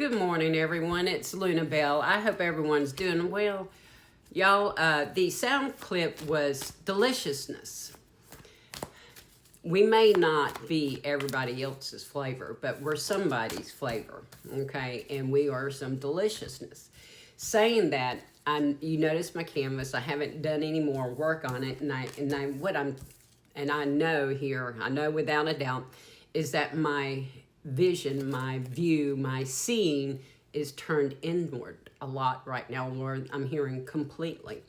Good morning, everyone. It's Luna Bell. I hope everyone's doing well. Y'all, the sound clip was deliciousness. We may not be everybody else's flavor, but we're somebody's flavor, okay? And we are some deliciousness. Saying that, you notice my canvas. I haven't done any more work on it, and I know without a doubt, is that my vision, my view, my seeing is turned inward a lot right now, where I'm hearing completely.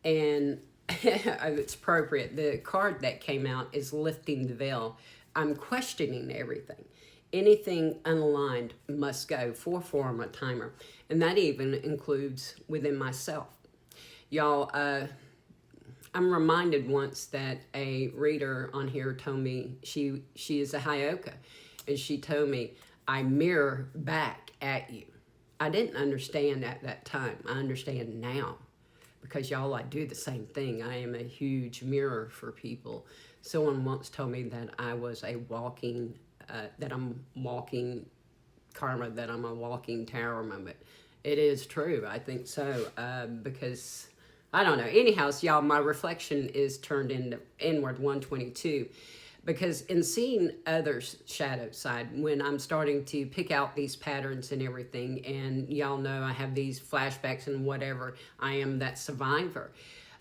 And it's appropriate. The card that came out is lifting the veil. I'm questioning everything. Anything unaligned must go for my timer. And that even includes within myself. Y'all, I'm reminded once that a reader on here told me she is a Hyoka. And she told me, I mirror back at you. I didn't understand at that time. I understand now. Because y'all, I do the same thing. I am a huge mirror for people. Someone once told me that I was a walking, that I'm walking karma, that I'm a walking tower moment. It is true. I think so. Because, I don't know. Anyhow, so y'all, my reflection is turned inward 122. Because in seeing others' shadow side, when I'm starting to pick out these patterns and everything, and y'all know I have these flashbacks and whatever, I am that survivor.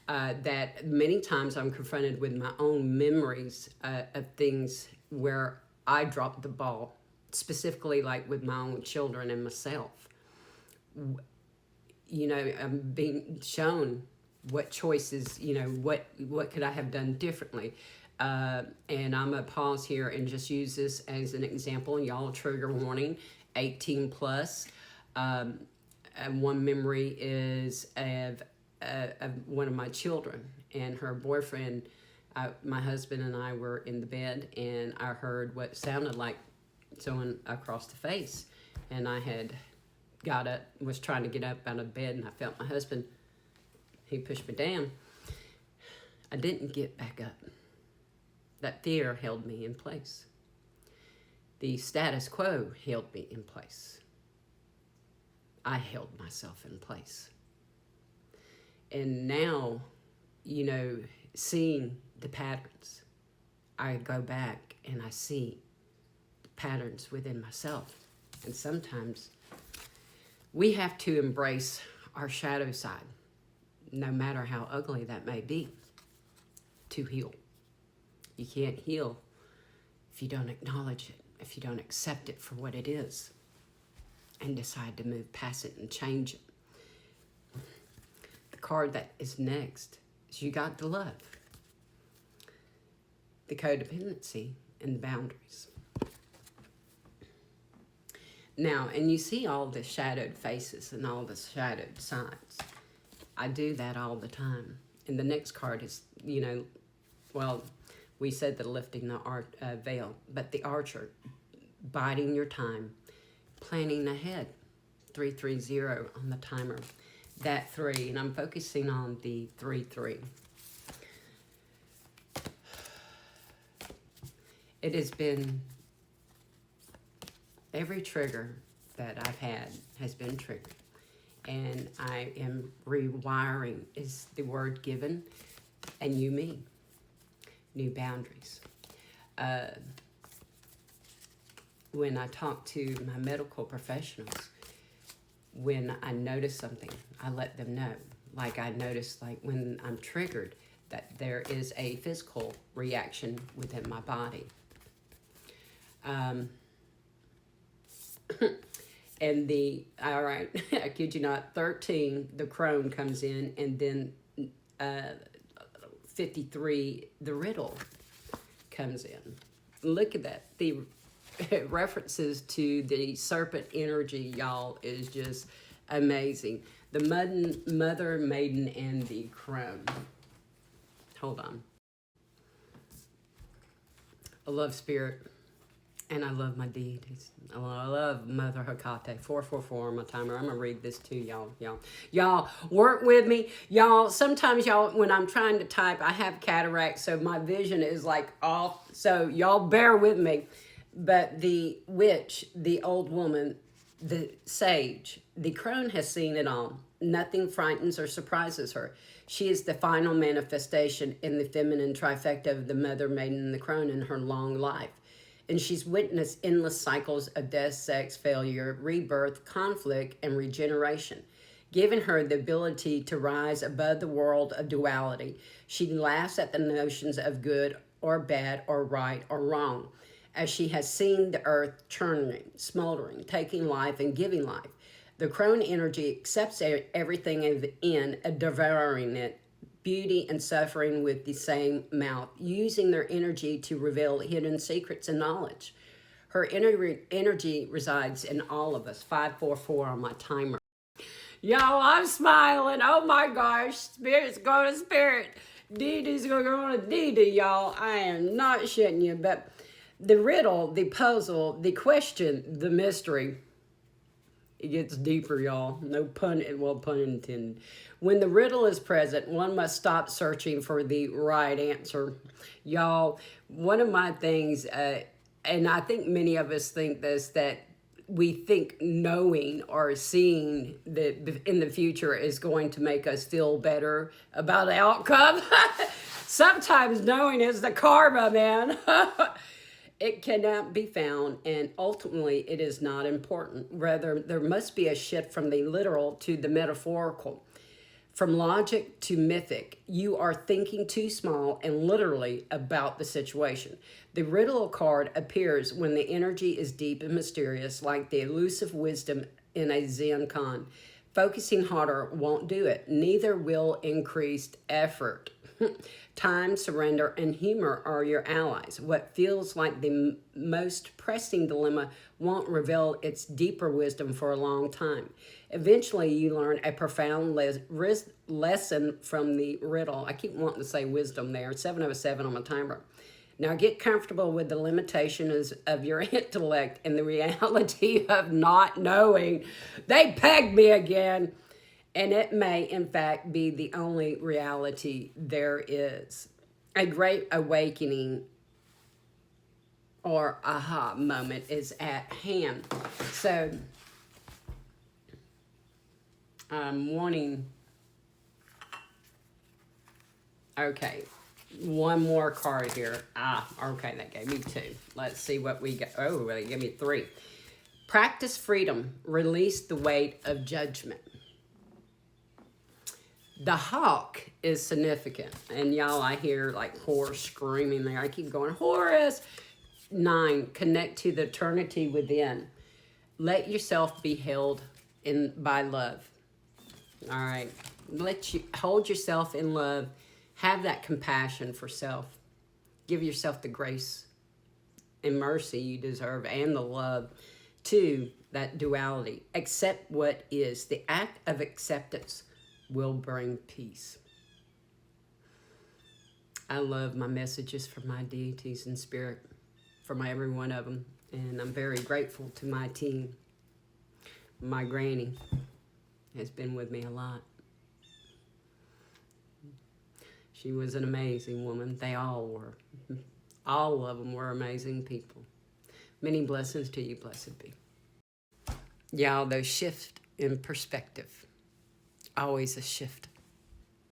That many times I'm confronted with my own memories of things where I dropped the ball, specifically like with my own children and myself. You know, I'm being shown what choices, you know, what could I have done differently. And I'm going to pause here and just use this as an example. And y'all, trigger warning, 18 plus. And one memory is of one of my children and her boyfriend. My husband and I were in the bed, and I heard what sounded like someone across the face. And I had got up, was trying to get up out of bed, and I felt my husband. He pushed me down. I didn't get back up. That fear held me in place. The status quo held me in place. I held myself in place. And now, you know, seeing the patterns, I go back and I see the patterns within myself. And sometimes we have to embrace our shadow side, no matter how ugly that may be, to heal. You can't heal if you don't acknowledge it, if you don't accept it for what it is, and decide to move past it and change it. The card that is next is you got the love, the codependency, and the boundaries. Now, and you see all the shadowed faces and all the shadowed sides. I do that all the time. And the next card is, you know, well, we said the lifting the veil, but the archer, biding your time, planning ahead, 330 on the timer. That 3, and I'm focusing on the 3-3. It has been, every trigger that I've had has been triggered. And I am rewiring, is the word given, and you me. New boundaries. When I talk to my medical professionals, when I notice something, I let them know. Like I notice, like when I'm triggered, that there is a physical reaction within my body. And all right, I kid you not, 13, the crone comes in, and then 53, the riddle comes in. Look at that. The references to the serpent energy, y'all, is just amazing. The mother, maiden, and the crone. Hold on. I love spirit, and I love my deities. I love Mother Hecate. 444 on my timer. I'm going to read this to y'all. Y'all, work with me. Y'all, sometimes y'all, when I'm trying to type, I have cataract, so my vision is like off. So y'all bear with me. But the witch, the old woman, The sage, the crone has seen it all. Nothing frightens or surprises her. She is the final manifestation in the feminine trifecta of the mother, maiden, and the crone in her long life. And she's witnessed endless cycles of death, sex, failure, rebirth, conflict, and regeneration, giving her the ability to rise above the world of duality. She laughs at the notions of good or bad or right or wrong, as she has seen the earth churning, smoldering, taking life and giving life. The crone energy accepts everything in, devouring it, beauty and suffering with the same mouth, using their energy to reveal hidden secrets and knowledge. Her energy resides in all of us. 544 on my timer. Y'all, I'm smiling. Oh my gosh. Spirit's going to spirit. Dee Dee's going to go to Dee Dee, y'all. I am not shitting you, but the riddle, the puzzle, the question, the mystery, it gets deeper, y'all. No pun, well, pun intended. When the riddle is present, one must stop searching for the right answer. Y'all, one of my things, and I think many of us think this, that we think knowing or seeing that in the future is going to make us feel better about the outcome. Sometimes knowing is the karma, man. It cannot be found, and ultimately it is not important. Rather, there must be a shift from the literal to the metaphorical, from logic to mythic. You are thinking too small and literally about the situation. The riddle card appears when the energy is deep and mysterious, like the elusive wisdom in a Zen koan. Focusing harder won't do it. Neither will increased effort. Time, surrender, and humor are your allies. What feels like the most pressing dilemma won't reveal its deeper wisdom for a long time. Eventually, you learn a profound lesson from the riddle. I keep wanting to say wisdom there. 707 on my timer. Now get comfortable with the limitations of your intellect and the reality of not knowing. They pegged me again. And it may, in fact, be the only reality there is. A great awakening or aha moment is at hand. So I'm wanting, okay, one more card here. Okay, that gave me two. Let's see what we got. Oh, they gave me three. Practice freedom. Release the weight of judgment. The hawk is significant. And y'all, I hear like Horus screaming there. I keep going, Horus. 9, connect to the eternity within. Let yourself be held in by love. All right. Let you hold yourself in love. Have that compassion for self. Give yourself the grace and mercy you deserve and the love to that duality. Accept what is. The act of acceptance will bring peace. I love my messages from my deities in spirit, from every one of them, and I'm very grateful to my team. My granny has been with me a lot. She was an amazing woman. They all were. All of them were amazing people. Many blessings to you, blessed be. Y'all, those shift in perspective. Always a shift.